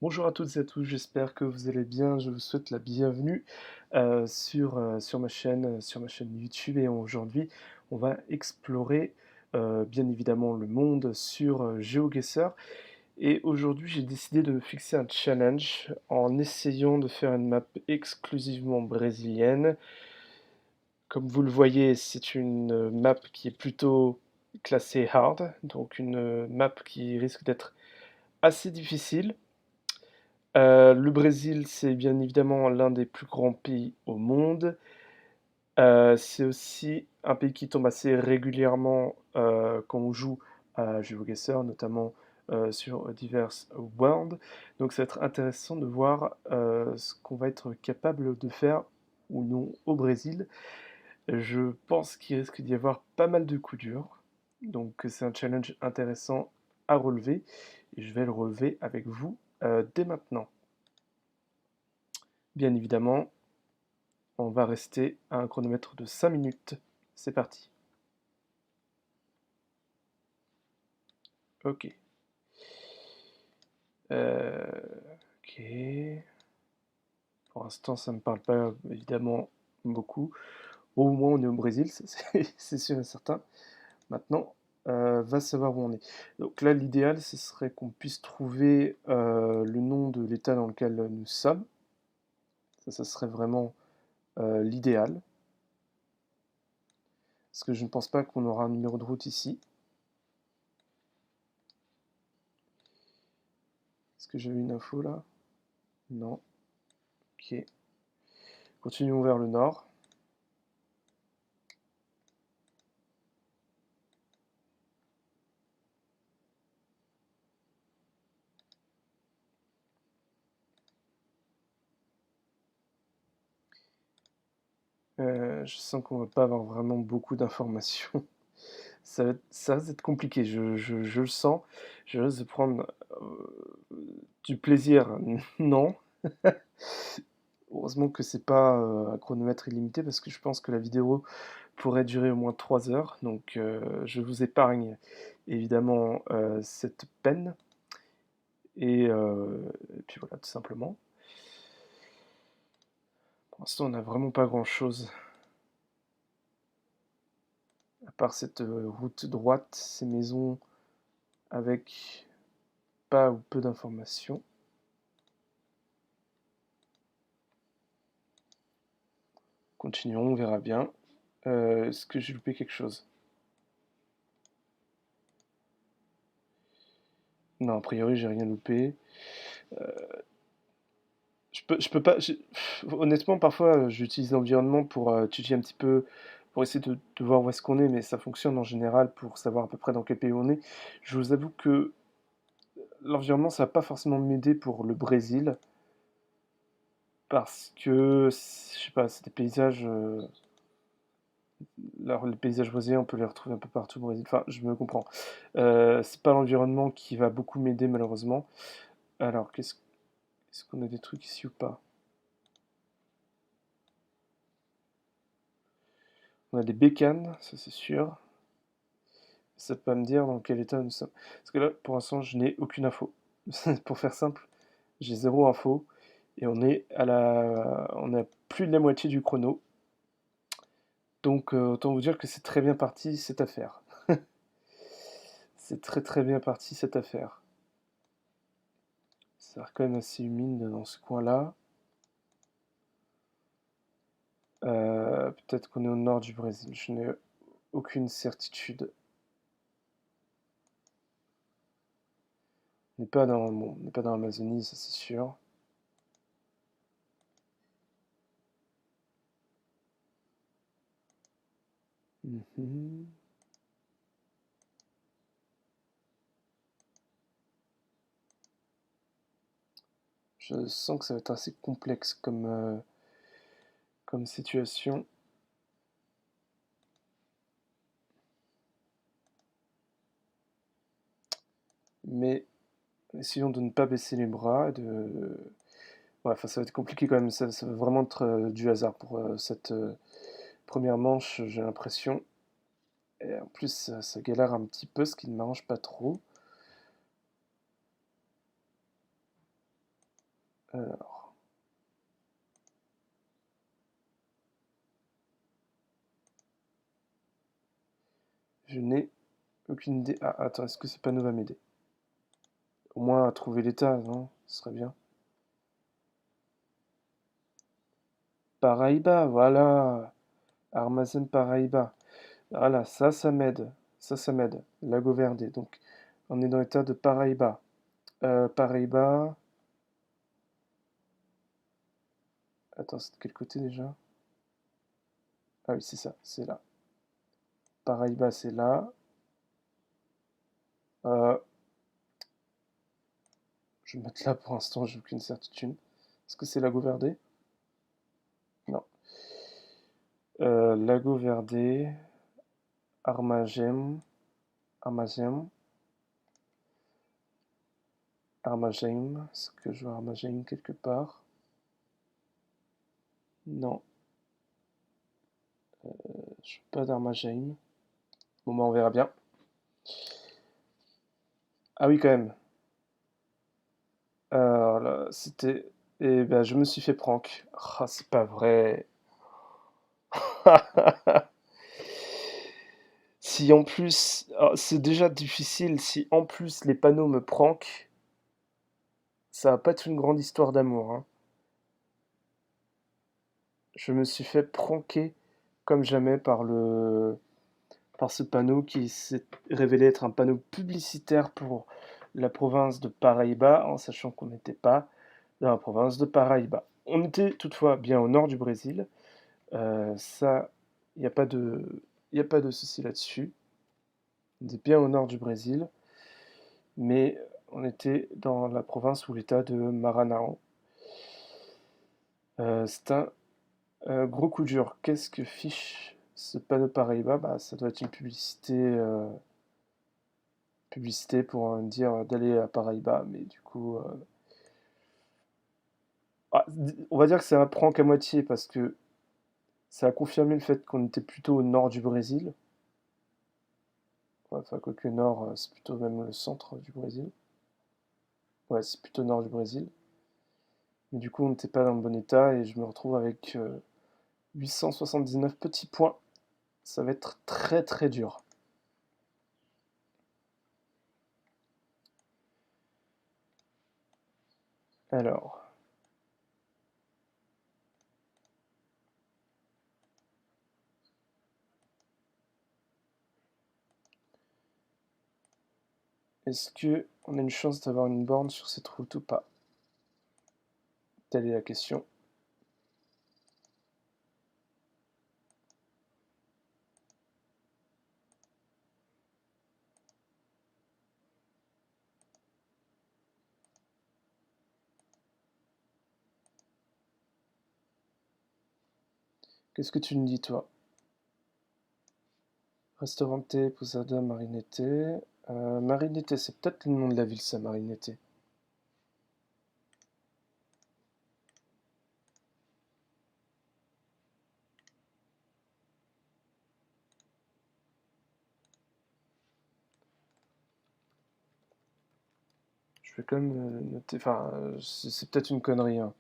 Bonjour à toutes et à tous, j'espère que vous allez bien. Je vous souhaite la bienvenue sur ma chaîne YouTube. Et aujourd'hui, on va explorer bien évidemment le monde sur GeoGuessr. Et aujourd'hui, j'ai décidé de me fixer un challenge en essayant de faire une map exclusivement brésilienne. Comme vous le voyez, c'est une map qui est plutôt classée hard, donc une map qui risque d'être assez difficile. Le Brésil, c'est bien évidemment l'un des plus grands pays au monde. C'est aussi un pays qui tombe assez régulièrement quand on joue à GeoGuessr, notamment sur divers Worlds. Donc ça va être intéressant de voir ce qu'on va être capable de faire ou non au Brésil. Je pense qu'il risque d'y avoir pas mal de coups durs. Donc c'est un challenge intéressant à relever. Et je vais le relever avec vous dès maintenant. Bien évidemment, on va rester à un chronomètre de 5 minutes. C'est parti. Ok. Euh, ok. Pour l'instant, ça ne me parle pas évidemment beaucoup. Au moins, on est au Brésil, c'est sûr et certain. Maintenant, va savoir où on est. Donc là, l'idéal, ce serait qu'on puisse trouver le nom de l'état dans lequel nous sommes. Ça serait vraiment l'idéal. Parce que je ne pense pas qu'on aura un numéro de route ici. Est-ce que j'ai eu une info là? Non. Ok. Continuons vers le nord. Je sens qu'on va pas avoir vraiment beaucoup d'informations. Ça risque d'être compliqué, je le sens. Je risque de prendre du plaisir. Non. Heureusement que c'est pas un chronomètre illimité parce que je pense que la vidéo pourrait durer au moins 3 heures. Donc je vous épargne évidemment cette peine. Et puis voilà, tout simplement. Pour l'instant, on n'a vraiment pas grand-chose. À part cette route droite, ces maisons avec pas ou peu d'informations. Continuons, on verra bien. Est-ce que j'ai loupé quelque chose? Non, a priori, j'ai rien loupé. Je peux pas. Honnêtement, parfois, j'utilise l'environnement pour étudier un petit peu, pour essayer de voir où est-ce qu'on est, mais ça fonctionne en général pour savoir à peu près dans quel pays on est. Je vous avoue que l'environnement, ça va pas forcément m'aider pour le Brésil, parce que, je sais pas, c'est des paysages. Alors, les paysages brésiliens, on peut les retrouver un peu partout au Brésil. Enfin, je me comprends. C'est pas l'environnement qui va beaucoup m'aider, malheureusement. Alors, est-ce qu'on a des trucs ici ou pas? On a des bécanes, ça c'est sûr. Ça peut pas me dire dans quel état nous sommes. Parce que là, pour l'instant, je n'ai aucune info. Pour faire simple, j'ai zéro info. Et on est à plus de la moitié du chrono. Donc, autant vous dire que c'est très bien parti cette affaire. C'est très très bien parti cette affaire. Ça a l'air quand même assez humide dans ce coin-là. Peut-être qu'on est au nord du Brésil. Je n'ai aucune certitude. On n'est pas dans, bon, on n'est pas dans l'Amazonie, ça c'est sûr. Mhm. Je sens que ça va être assez complexe comme situation. Mais essayons de ne pas baisser les bras. Ouais, enfin, ça va être compliqué quand même. Ça va vraiment être du hasard pour cette première manche, j'ai l'impression. Et en plus, ça galère un petit peu, ce qui ne m'arrange pas trop. Alors, je n'ai aucune idée. Ah, attends, est-ce que ce panneau va m'aider? Au moins à trouver l'état, non? Ce serait bien. Paraíba, voilà. Armazen Paraíba. Voilà, ça m'aide. Ça m'aide. Lago Verde. Donc, on est dans l'état de Paraíba. Paraíba. Attends, c'est de quel côté déjà? Ah oui, c'est ça, c'est là. Paraíba, c'est là. Euh, je vais mettre là pour l'instant, j'ai aucune certitude. Est-ce que c'est Lago Verde? Non. Lago Verde. Armagem. Armagem. Armagem. Est-ce que je vois Armagem quelque part? Non. Je veux pas d'Armagem. Bon, bah, on verra bien. Ah oui, quand même. Alors là, c'était. Eh ben, je me suis fait prank. Ah, c'est pas vrai. Si en plus. C'est déjà difficile, si en plus les panneaux me prank, ça va pas être une grande histoire d'amour, hein. Je me suis fait pranker comme jamais par ce panneau qui s'est révélé être un panneau publicitaire pour la province de Paraíba, en sachant qu'on n'était pas dans la province de Paraíba. On était toutefois bien au nord du Brésil. Ça, il n'y a pas de, y a pas de souci là-dessus. On était bien au nord du Brésil, mais on était dans la province ou l'état de Maranhão. C'est un gros coup dur. Qu'est-ce que fiche ce panneau Paraíba? Bah, ça doit être une publicité pour dire d'aller à Paraíba, mais du coup, on va dire que c'est un prank à moitié parce que ça a confirmé le fait qu'on était plutôt au nord du Brésil. Ouais, enfin, quoique nord, c'est plutôt même le centre du Brésil. Ouais, c'est plutôt nord du Brésil. Mais du coup, on n'était pas dans le bon état et je me retrouve avec 879 petits points. Ça va être très très dur. Alors, est-ce que on a une chance d'avoir une borne sur cette route ou pas? Telle est la question. Qu'est-ce que tu me dis, toi? Ristorante Posada Marinette. Marinette, c'est peut-être le nom de la ville, ça, Marinette. Je vais quand même noter. Enfin, c'est peut-être une connerie, hein.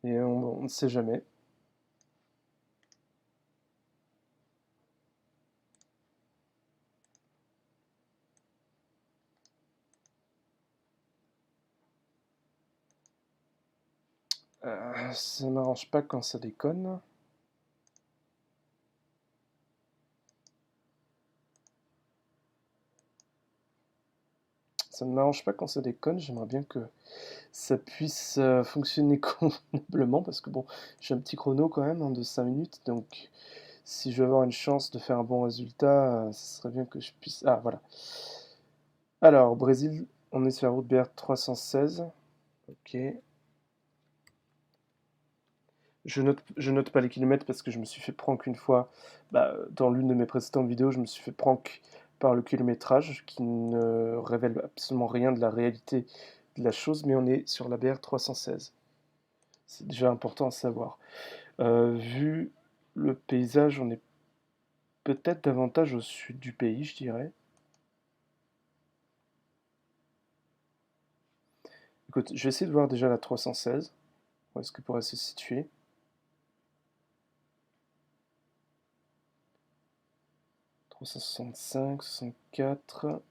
Et on ne sait jamais. Ça m'arrange pas quand ça déconne. Ça ne m'arrange pas quand ça déconne. J'aimerais bien que ça puisse fonctionner convenablement parce que bon, j'ai un petit chrono quand même, hein, de 5 minutes. Donc, si je veux avoir une chance de faire un bon résultat, ce serait bien que je puisse. Ah, voilà. Alors, Brésil, on est sur la route BR 316. Ok. Je note pas les kilomètres parce que je me suis fait prank une fois. Bah, dans l'une de mes précédentes vidéos, je me suis fait prank par le kilométrage qui ne révèle absolument rien de la réalité de la chose, mais on est sur la BR 316. C'est déjà important à savoir. Vu le paysage, on est peut-être davantage au sud du pays, je dirais. côté. Je vais essayer de voir déjà la 316. Où est-ce que pourrait se situer? « 365, 64,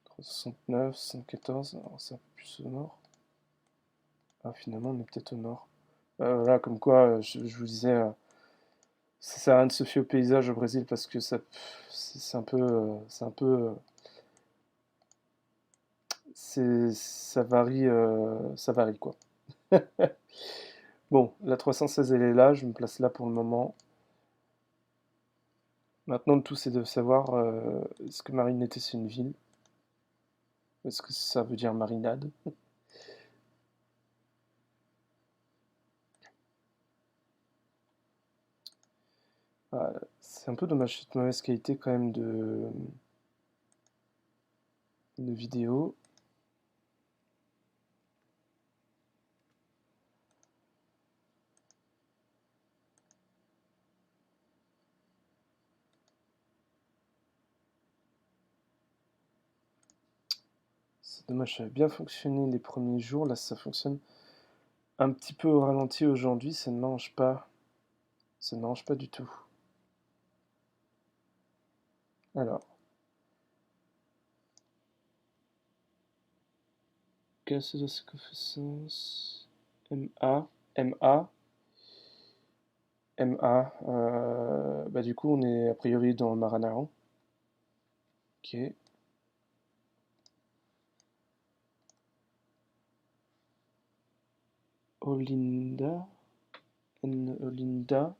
369, 74. Alors c'est un peu plus au nord. Ah, finalement, on est peut-être au nord. Voilà, comme quoi, je vous disais, ça sert à rien de se fier au paysage au Brésil parce que c'est un peu, ça varie quoi. Bon, la 316 elle est là, je me place là pour le moment. Maintenant, le tout c'est de savoir est-ce que Marinette c'est une ville? Est-ce que ça veut dire marinade? Voilà. C'est un peu dommage cette mauvaise qualité quand même de vidéo. C'est dommage, ça avait bien fonctionné les premiers jours, là ça fonctionne un petit peu au ralenti aujourd'hui, ça ne marche pas. Ça ne marche pas du tout. Alors, gaseous coefficients, MA, MA, MA, bah du coup on est a priori dans Maranhão. Ok. Olinda, Olinda,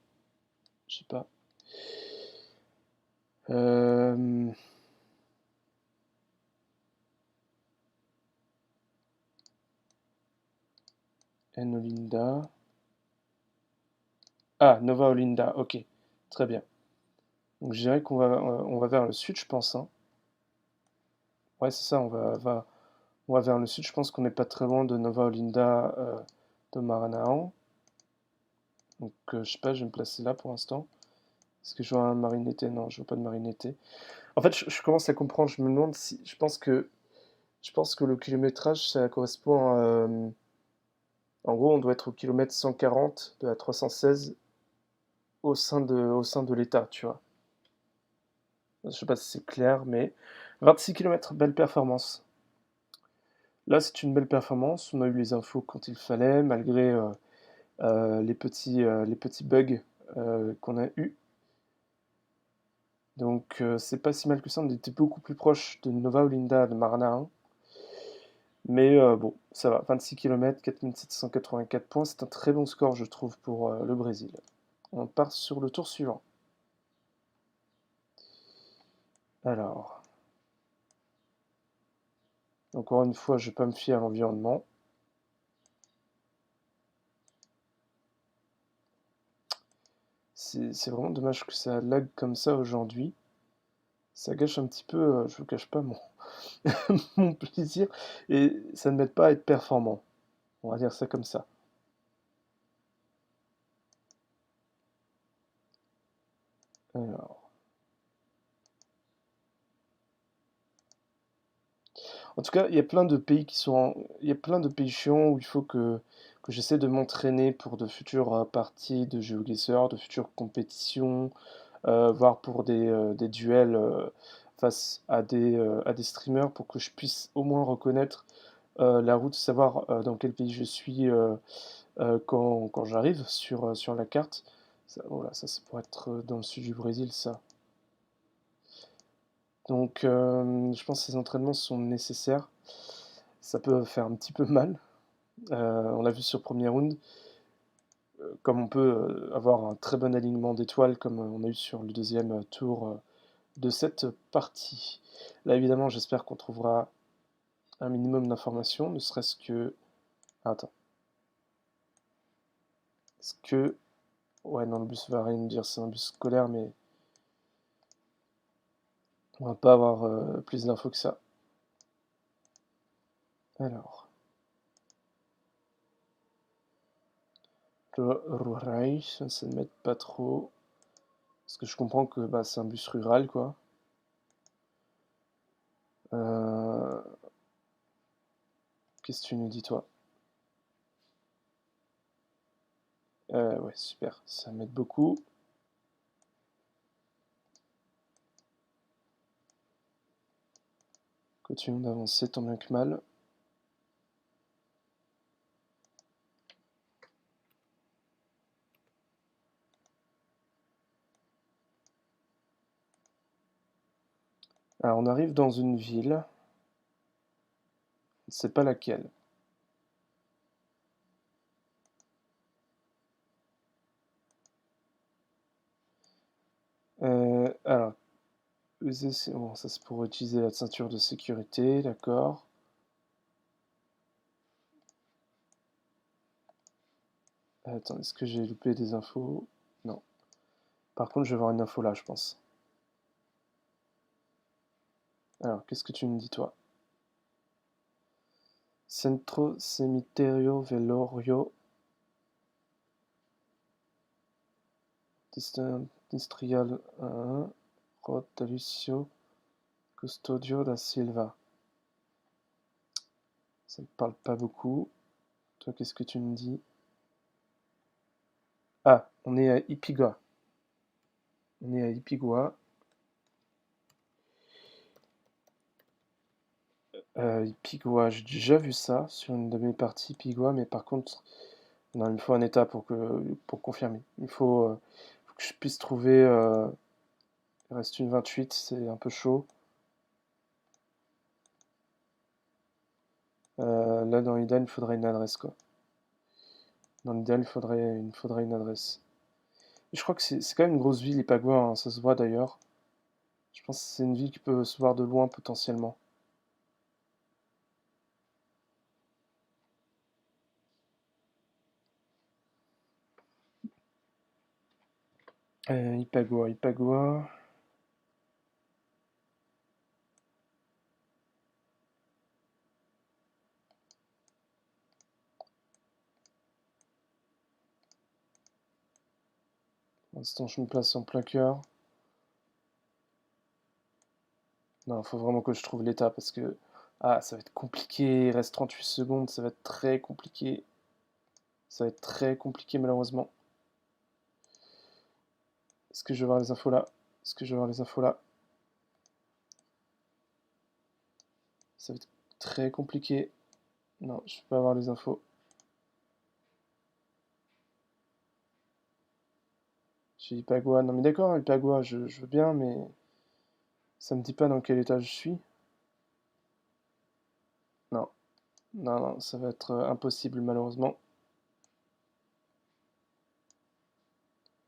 je sais pas. Euh, Olinda. Ah, Nova Olinda, ok, très bien. Donc je dirais on va vers le sud, je pense, hein. Ouais, c'est ça, on va vers le sud. Je pense qu'on n'est pas très loin de Nova Olinda, de Maranhão. Donc je sais pas, je vais me placer là pour l'instant. Est-ce que je vois un marinété? Non, je vois pas de marinété. En fait, je commence à comprendre. Je me demande si. Je pense que le kilométrage, ça correspond à. En gros, on doit être au kilomètre 140 de la 316 au sein de l'État, tu vois. Je sais pas si c'est clair, mais 26 kilomètres, belle performance. Là, c'est une belle performance. On a eu les infos quand il fallait, malgré les petits bugs qu'on a eu. Donc, c'est pas si mal que ça. On était beaucoup plus proche de Nova Olinda, de Maranhão. Mais bon, ça va. 26 km, 4784 points. C'est un très bon score, je trouve, pour le Brésil. On part sur le tour suivant. Alors, encore une fois, je ne vais pas me fier à l'environnement. C'est vraiment dommage que ça lag comme ça aujourd'hui. Ça gâche un petit peu, je vous cache pas, mon plaisir. Et ça ne m'aide pas à être performant. On va dire ça comme ça. Alors. En tout cas, il y a plein de pays il y a plein de pays chiants où il faut que j'essaie de m'entraîner pour de futures parties de GeoGuessr, de futures compétitions, voire pour des duels face à des streamers pour que je puisse au moins reconnaître la route, savoir dans quel pays je suis quand j'arrive sur la carte. Ça, voilà, ça pourrait être dans le sud du Brésil, ça. Donc, je pense que ces entraînements sont nécessaires. Ça peut faire un petit peu mal. On l'a vu sur premier round, comme on peut avoir un très bon alignement d'étoiles, comme on a eu sur le deuxième tour de cette partie. Là, évidemment, j'espère qu'on trouvera un minimum d'informations, ne serait-ce que. Ah, attends. Est-ce que. Ouais, non, le bus va rien nous dire, c'est un bus scolaire, mais on va pas avoir plus d'infos que ça. Alors. Le rural, ça ne m'aide pas trop. Parce que je comprends que bah, c'est un bus rural, quoi. Qu'est-ce que tu nous dis, toi? Ouais, super, ça m'aide beaucoup. Continuons d'avancer tant bien que mal. Alors, on arrive dans une ville, on ne sait pas laquelle. Alors, bon, ça c'est pour utiliser la ceinture de sécurité, d'accord. Attends, est-ce que j'ai loupé des infos? Non. Par contre, je vais avoir une info là, je pense. Alors, qu'est-ce que tu me dis, toi? Centro Cemiterio Velorio Industrial 1, Rod Lucio Custodio da Silva. Ça ne parle pas beaucoup. Toi, qu'est-ce que tu me dis? Ah, on est à Ipigua. On est à Ipigua. Ipigua, j'ai déjà vu ça sur une de mes parties Ipigua, mais par contre, non, il me faut un état pour confirmer. Faut que je puisse trouver. Il reste une 28, c'est un peu chaud. Là, dans l'idéal, il faudrait une adresse, quoi. Dans l'idéal, il faudrait une adresse. Je crois que c'est quand même une grosse ville, Ipagua, hein, ça se voit d'ailleurs. Je pense que c'est une ville qui peut se voir de loin potentiellement. Ipagua, Ipagua. Pour l'instant, je me place en plein cœur. Non, il faut vraiment que je trouve l'état parce que. Ah, ça va être compliqué. Il reste 38 secondes, ça va être très compliqué. Ça va être très compliqué, malheureusement. Est-ce que je vais avoir les infos là? Est-ce que je vais avoir les infos là? Ça va être très compliqué. Non, je vais pas avoir les infos. J'ai Ipagua. Non, mais d'accord, Ipagua, je veux bien, mais ça me dit pas dans quel état je suis. Non, non, non, ça va être impossible, malheureusement.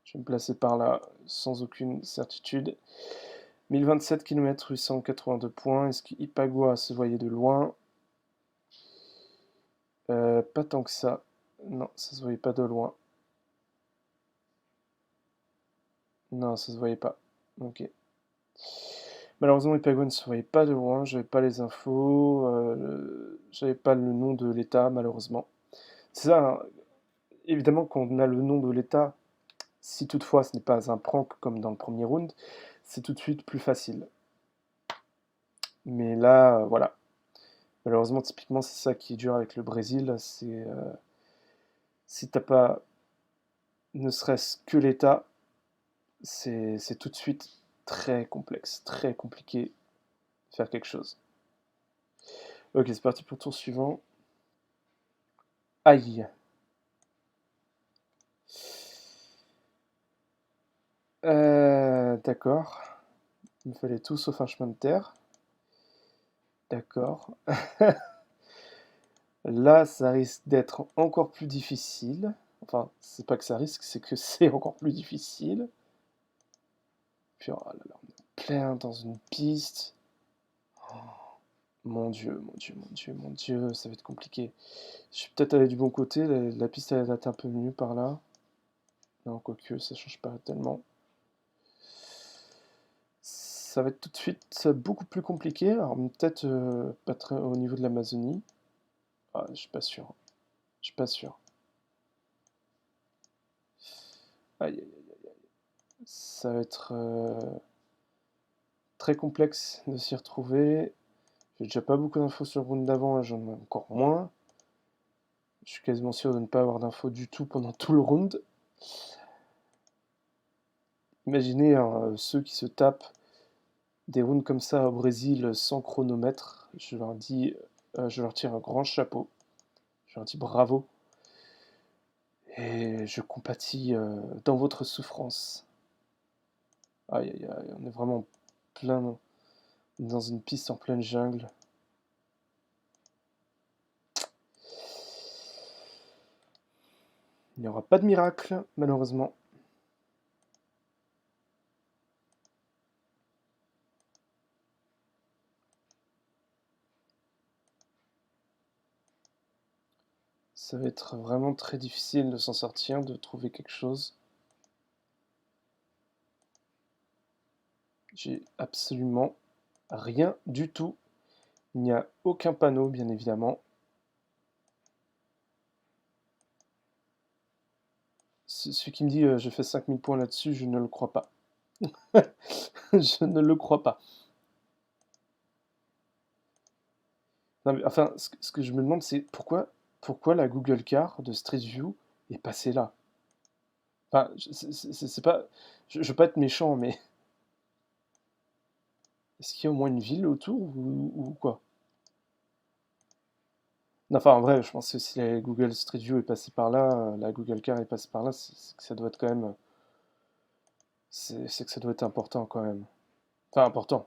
Je vais me placer par là, sans aucune certitude. 1027 km, 882 points. Est-ce qu'Ipagua se voyait de loin? Pas tant que ça. Non, ça se voyait pas de loin. Non, ça se voyait pas. Ok. Malheureusement, Ipagua ne se voyait pas de loin. J'avais pas les infos. J'avais pas le nom de l'État, malheureusement. C'est ça, hein. Évidemment, quand on a le nom de l'État, si toutefois ce n'est pas un prank comme dans le premier round, c'est tout de suite plus facile. Mais là, voilà. Malheureusement, typiquement, c'est ça qui est dur avec le Brésil. C'est si t'as pas ne serait-ce que l'État, c'est tout de suite très complexe, très compliqué de faire quelque chose. Ok, c'est parti pour le tour suivant. Aïe. D'accord. Il me fallait tout sauf un chemin de terre. D'accord. Là, ça risque d'être encore plus difficile. Enfin, c'est pas que ça risque, c'est que c'est encore plus difficile. Puis, oh là là, on est plein dans une piste. Oh, mon Dieu, mon Dieu, mon Dieu, mon Dieu, ça va être compliqué. Je suis peut-être allé du bon côté, la piste elle date un peu mieux par là. Non, quoique, ça change pas tellement. Ça va être tout de suite beaucoup plus compliqué. Alors, peut-être pas très au niveau de l'Amazonie. Ah, je suis pas sûr. Je suis pas sûr. Aïe, aïe, aïe. Ça va être très complexe de s'y retrouver. J'ai déjà pas beaucoup d'infos sur le round d'avant, là j'en ai encore moins. Je suis quasiment sûr de ne pas avoir d'infos du tout pendant tout le round. Imaginez hein, ceux qui se tapent des rounds comme ça au Brésil sans chronomètre. Je leur dis, je leur tire un grand chapeau. Je leur dis bravo. Et je compatis dans votre souffrance. Aïe aïe aïe, on est vraiment plein dans une piste en pleine jungle. Il n'y aura pas de miracle, malheureusement. Ça va être vraiment très difficile de s'en sortir, de trouver quelque chose. J'ai absolument rien du tout. Il n'y a aucun panneau, bien évidemment. Celui qui me dit je fais 5000 points là-dessus, je ne le crois pas. Je ne le crois pas. Non, mais, enfin, ce que je me demande, c'est pourquoi la Google Car de Street View est passée là. Enfin, c'est pas. Je veux pas être méchant, mais est-ce qu'il y a au moins une ville autour ou quoi? Non, enfin, en vrai, je pense que si la Google Street View est passée par là, la Google Car est passée par là, c'est que ça doit être quand même. C'est que ça doit être important quand même. Enfin, important.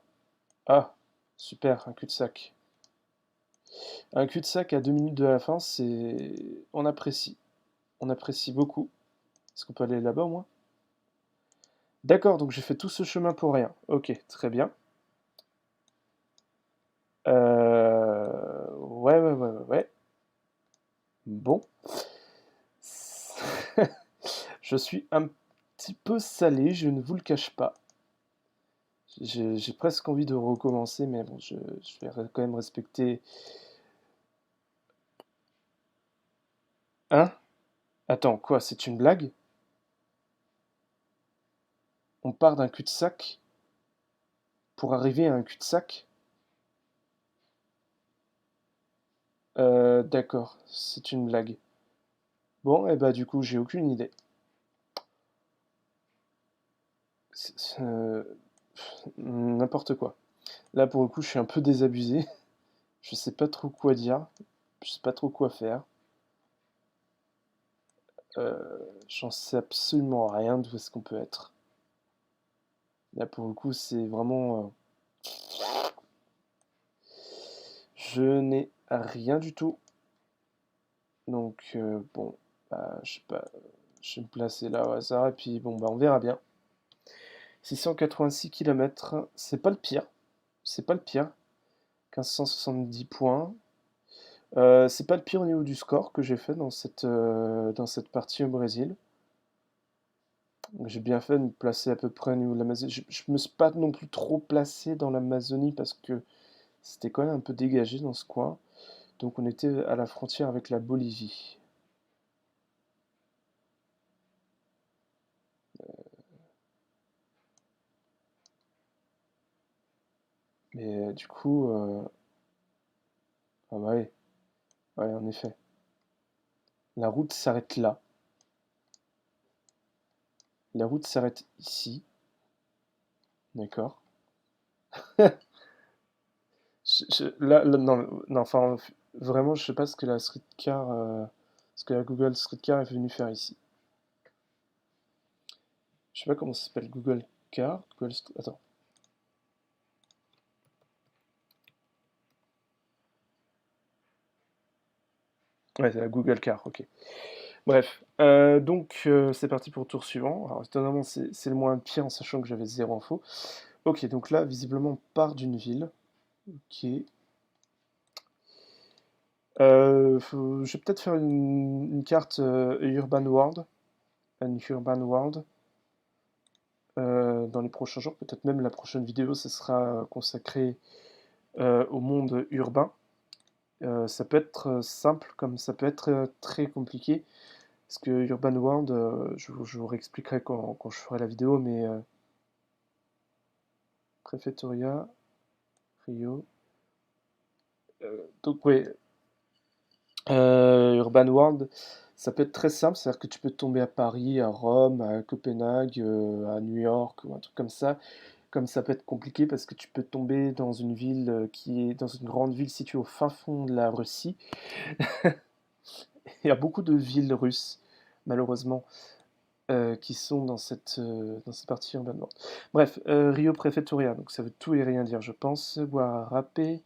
Ah, super, un cul-de-sac. Un cul-de-sac à 2 minutes de la fin, c'est. On apprécie. On apprécie beaucoup. Est-ce qu'on peut aller là-bas au moins? D'accord, donc j'ai fait tout ce chemin pour rien. Ok, très bien. Ouais, ouais, ouais, ouais, ouais. Bon. Je suis un petit peu salé, je ne vous le cache pas. J'ai presque envie de recommencer, mais bon, je vais quand même respecter. Hein? Attends, quoi, c'est une blague? On part d'un cul-de-sac pour arriver à un cul-de-sac? D'accord, c'est une blague. Bon, et bah du coup, j'ai aucune idée. N'importe quoi. Là, pour le coup, je suis un peu désabusé. Je sais pas trop quoi dire. Je sais pas trop quoi faire. J'en sais absolument rien d'où est-ce qu'on peut être. Là, pour le coup, c'est vraiment. Je n'ai rien du tout. Donc, bon, bah, je sais pas. Je vais me placer là au hasard et puis bon, bah, on verra bien. 686 km, c'est pas le pire. C'est pas le pire. 1570 points. C'est pas le pire au niveau du score que j'ai fait dans cette partie au Brésil. J'ai bien fait de me placer à peu près au niveau de l'Amazonie. Je me suis pas non plus trop placé dans l'Amazonie parce que c'était quand même un peu dégagé dans ce coin. Donc on était à la frontière avec la Bolivie. Mais du coup, ah bah ouais, ouais, en effet. La route s'arrête là. La route s'arrête ici. D'accord. Non, non, enfin, vraiment, je sais pas ce que la streetcar, ce que la Google Streetcar est venue faire ici. Je sais pas comment ça s'appelle, Google Car, attends. Ouais, c'est la Google Car, ok. Bref, donc c'est parti pour le tour suivant. Alors étonnamment, c'est le moins pire en sachant que j'avais zéro info. Ok, donc là, visiblement, on part d'une ville. Ok. Je vais peut-être faire une carte Urban World. Un Urban World. Dans les prochains jours, peut-être même la prochaine vidéo, ce sera consacré au monde urbain. Ça peut être simple comme ça peut être très compliqué. Parce que Urban World, je vous réexpliquerai quand je ferai la vidéo, mais Prefectoria, Rio. Donc oui, Urban World, ça peut être très simple, c'est-à-dire que tu peux tomber à Paris, à Rome, à Copenhague, à New York ou un truc comme ça. Comme ça peut être compliqué parce que tu peux tomber dans une ville qui est dans une grande ville située au fin fond de la Russie. Il y a beaucoup de villes russes, malheureusement, qui sont dans cette partie urbaine nord. Bref, Rio Prefeitura, donc ça veut tout et rien dire, je pense. Guararapé,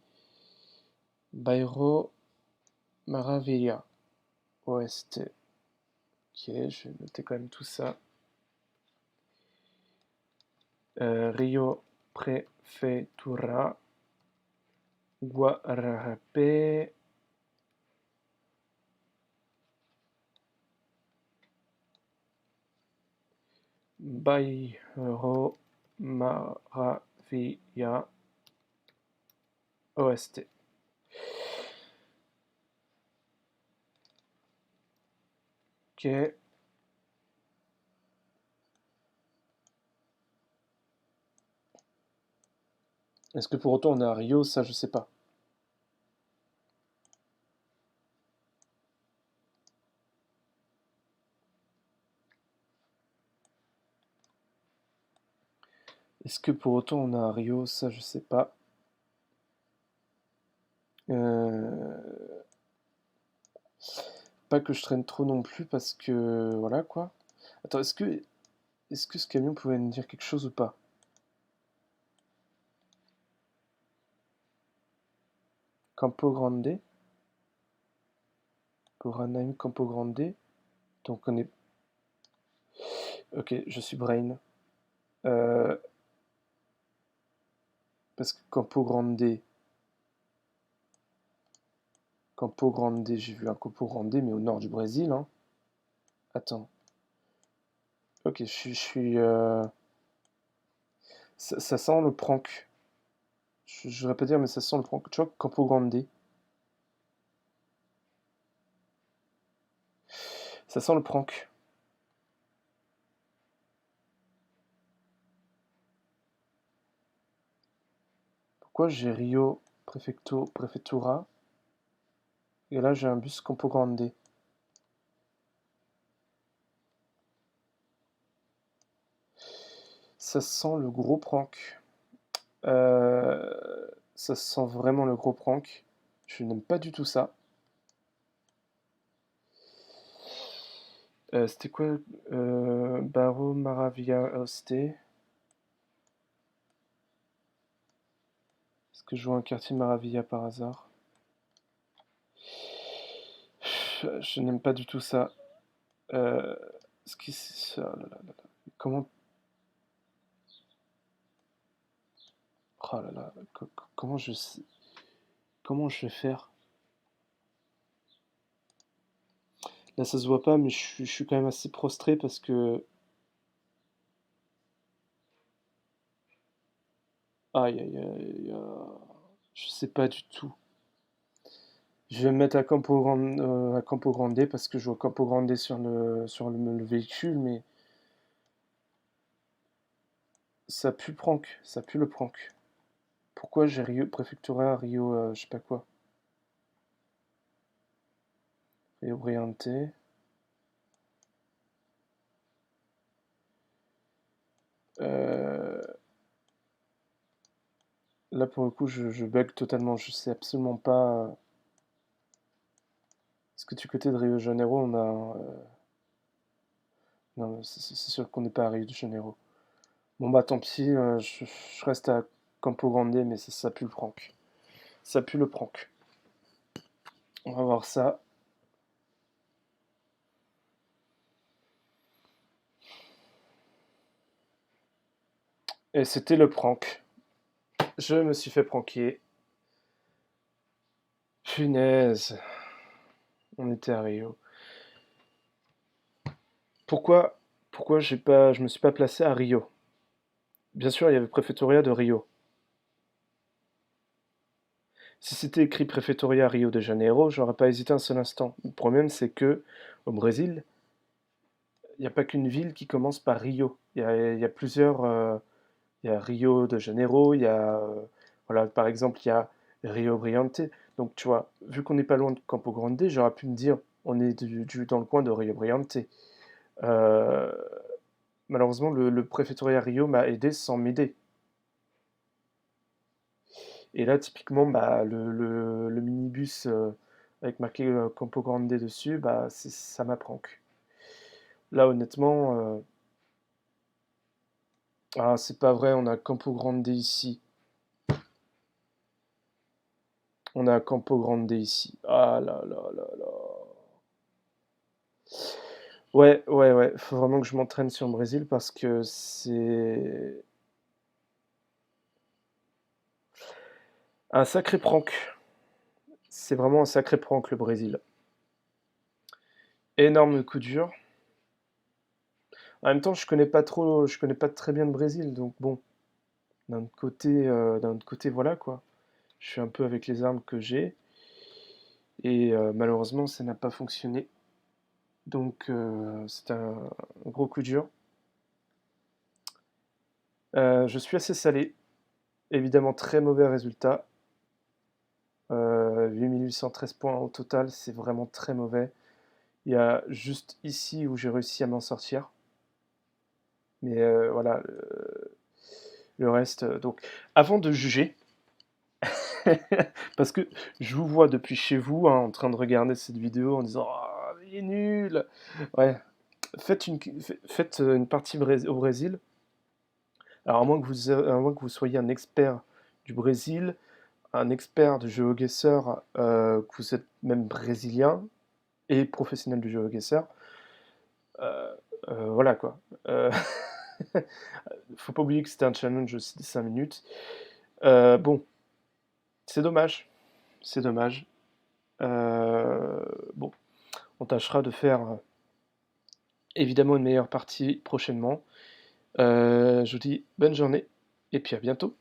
Bairro, Maravilha, OST. Ok, je vais noter quand même tout ça. Rio Prefeitura, Guararapé, Bairro, Maravilha, OST. Ok. Est-ce que pour autant on est à Rio? Ça, je sais pas. Est-ce que pour autant on est à Rio? Ça, je sais pas. Euh, Pas que je traîne trop non plus parce que voilà quoi. Attends, est-ce que ce camion pouvait me dire quelque chose ou pas? Campo Grande, Coranaim Campo Grande. Donc on est. Ok, je suis brain. Euh, Parce que Campo Grande, j'ai vu un Campo Grande, mais au nord du Brésil, hein. Attends. Ok, je suis. Ça sent le prank. Je voudrais pas dire, mais ça sent le prank. Tu vois, Campo Grande. Ça sent le prank. Pourquoi j'ai Rio Prefectura et là j'ai un bus Campo Grande? Ça sent le gros prank. Ça sent vraiment le gros prank. Je n'aime pas du tout ça. C'était quoi? Barro Maravilla Osté. Est-ce que je vois un quartier Maravilla par hasard? Je n'aime pas du tout ça. Euh, ce qui... oh là là là là. Comment... Oh là là. Comment je sais... Comment je vais faire? Là, ça se voit pas, mais je suis quand même assez prostré parce que... Aïe, aïe, aïe, je sais pas du tout. Je vais me mettre à Campo Grande parce que je vois Campo Grande le véhicule, mais ça pue prank, ça pue le prank. Pourquoi j'ai Rio Préfectura, Rio, je sais pas quoi, Rio Briante. Euh, Là pour le coup, je bug totalement, je sais absolument pas. Est-ce que du côté de Rio de Janeiro, on a, non, c'est sûr qu'on n'est pas à Rio de Janeiro. Bon bah tant pis, je reste à Campo Grande, mais ça pue le prank. Ça pue le prank. On va voir ça. Et c'était le prank. Je me suis fait pranker. Punaise, on était à Rio. Pourquoi, pourquoi je me suis pas placé à Rio? Bien sûr, il y avait Prefectoria de Rio. Si c'était écrit Prefectoria Rio de Janeiro, j'aurais pas hésité un seul instant. Le problème, c'est que au Brésil, il n'y a pas qu'une ville qui commence par Rio. Il y a plusieurs. Il y a Rio de Janeiro. Il y a, voilà, par exemple, il y a Rio Brillante. Donc tu vois, vu qu'on n'est pas loin de Campo Grande, j'aurais pu me dire on est dans le coin de Rio Brillante. Euh, Malheureusement, le préfectorat Rio m'a aidé sans m'aider. Et là, typiquement, bah, le minibus avec marqué Campo Grande dessus, bah, ça m'appranque. Là, honnêtement, ah, c'est pas vrai, on a Campo Grande ici. On a Campo Grande ici. Ah là là là là. Ouais, ouais, ouais. Faut vraiment que je m'entraîne sur le Brésil parce que c'est un sacré prank. C'est vraiment un sacré prank le Brésil. Énorme coup dur. En même temps, je connais pas très bien le Brésil, donc bon, d'un autre côté, voilà quoi. Je suis un peu avec les armes que j'ai et malheureusement, ça n'a pas fonctionné. Donc c'est un gros coup dur. Je suis assez salé. Évidemment, très mauvais résultat. 8813 points au total, c'est vraiment très mauvais. Il y a juste ici où j'ai réussi à m'en sortir. Mais voilà, le reste. Donc, avant de juger, parce que je vous vois depuis chez vous hein, en train de regarder cette vidéo en disant ah, il est nul. Ouais, faites une partie au Brésil. Alors, à moins que vous soyez un expert du Brésil, un expert de GeoGuessr, que vous êtes même brésilien et professionnel du GeoGuessr, euh, voilà quoi. Faut pas oublier que c'était un challenge aussi de 5 minutes. Bon, c'est dommage. C'est dommage. Euh, bon, on tâchera de faire évidemment une meilleure partie prochainement. Je vous dis bonne journée et puis à bientôt.